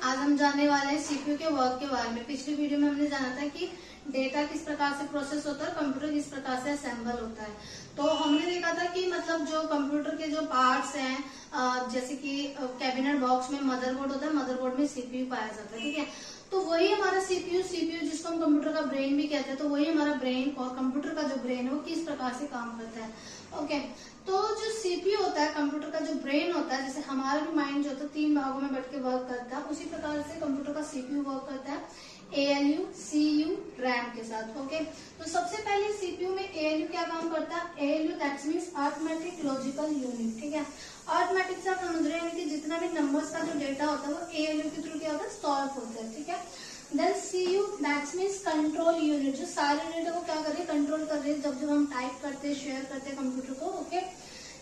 आज हम जानने वाले हैं सीपीयू के वर्क के बारे में। पिछली वीडियो में हमने जाना था कि डेटा किस प्रकार से प्रोसेस होता है, कंप्यूटर किस प्रकार से असेंबल होता है। तो हमने देखा था कि मतलब जो कंप्यूटर के जो पार्ट्स हैं, जैसे कि कैबिनेट बॉक्स में मदरबोर्ड होता है, मदरबोर्ड में सीपीयू पाया जाता है, ठीक है। तो वही हमारा सीपीयू जिसको हम कंप्यूटर का ब्रेन भी कहते हैं, तो वही हमारा ब्रेन और कंप्यूटर का जो ब्रेन है वो किस प्रकार से काम करता है। ओके, तो जो सीपीयू होता है, कंप्यूटर का जो ब्रेन होता है, जैसे हमारा भी माइंड जो होता है 3 भागों में बैठ के वर्क करता है, उसी प्रकार से कंप्यूटर का सीपीयू वर्क करता है एएलयू, सीयू, रैम के साथ। ओके, तो सबसे पहले सीपीयू में एएलयू क्या काम करता है? ALU that means arithmetic logical unit, ठीक है। अरिथमेटिक से आप समझ रहे हैं कि जितना भी नंबर्स का जो डेटा होता है वो एएलयू के थ्रू क्या होता है? सॉल्व होता है, ठीक है। Then CU that means control unit, जो सारे डेटा को क्या कर रही है? कंट्रोल कर रही है जब हम टाइप करते हैं, शेयर करते हैं कंप्यूटर को। ओके,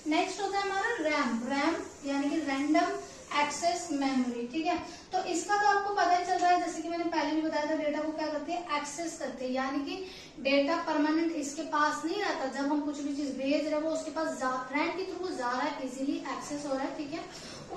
नेक्स्ट होता है हमारा रैम। रैम यानी कि रैंडम एक्सेस मेमोरी, ठीक है। तो इसका तो आपको पता ही चल रहा है, जैसे कि मैंने पहले भी बताया था, डेटा को क्या करते हैं? एक्सेस करते हैं, यानी कि डेटा परमानेंट इसके पास नहीं रहता। जब हम कुछ भी चीज भेज रहे हैं वो उसके पास रैम के थ्रू जा रहा है, इजीली एक्सेस हो रहा है, ठीक है।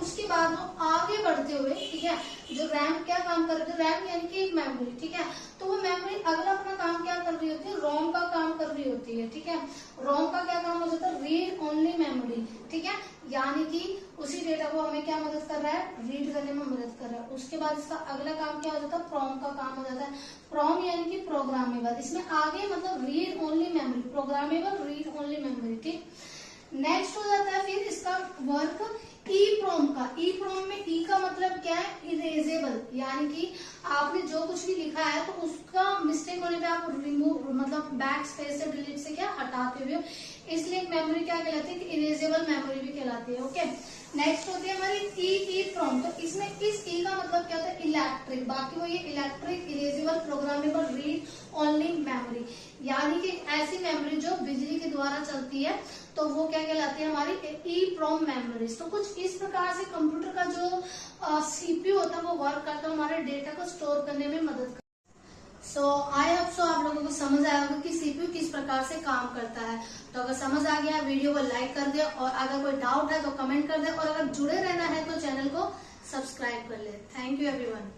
उसके बाद वो आगे बढ़ते हुए, ठीक है, जो रैम क्या काम कर रही है? रैम यानी कि एक मेमोरी, ठीक है। तो वो मेमोरी अगला अपना काम क्या कर रही होती है? रोम का काम कर रही होती है, ठीक है। रोम का क्या काम हो जाता है? रीड ओनली मेमोरी, ठीक है। यानी कि उसी डेटा को हमें क्या मदद कर रहा है? रीड करने में मदद कर रहा है। उसके बाद इसका अगला काम क्या हो जाता है? प्रोम का काम हो जाता है। प्रोम यानी कि प्रोग्रामेबल, इसमें आगे मतलब read only memory, programmable read only memory, ठीक। नेक्स्ट हो जाता है फिर इसका वर्क ईप्रोम का। ईप्रोम में ई का मतलब क्या है? इरेजेबल, यानी कि आपने जो कुछ भी लिखा है तो उसका मिस्टेक होने पे आप रिमूव मतलब बैक स्पेस से डिलीट से क्या हटाते हुए, इसलिए मेमोरी क्या कहलाती है? इरेजेबल मेमोरी भी कहलाती है। ओके, नेक्स्ट होती है हमारी ईप्रोम। तो इसमें इस ई का मतलब क्या होता है? इलेक्ट्रिक, बाकी वो ये electric, erasable, programmable, read only memory, यानी कि ऐसी मेमोरी जो बिजली के द्वारा चलती है, तो वो क्या कहलाती है? हमारी ईप्रोम मेमोरीज। तो कुछ इस प्रकार से कंप्यूटर का जो सीपीयू होता है वो वर्क करता है, हमारे डेटा को स्टोर करने में मदद करता है। सो आई होप सो आप लोगों को समझ आया होगा कि सीपीयू किस प्रकार से काम करता है। तो अगर समझ आ गया, वीडियो को लाइक कर दे, और अगर कोई डाउट है तो कमेंट कर दे, और अगर जुड़े रहना है तो चैनल को सब्सक्राइब कर ले। Thank you everyone.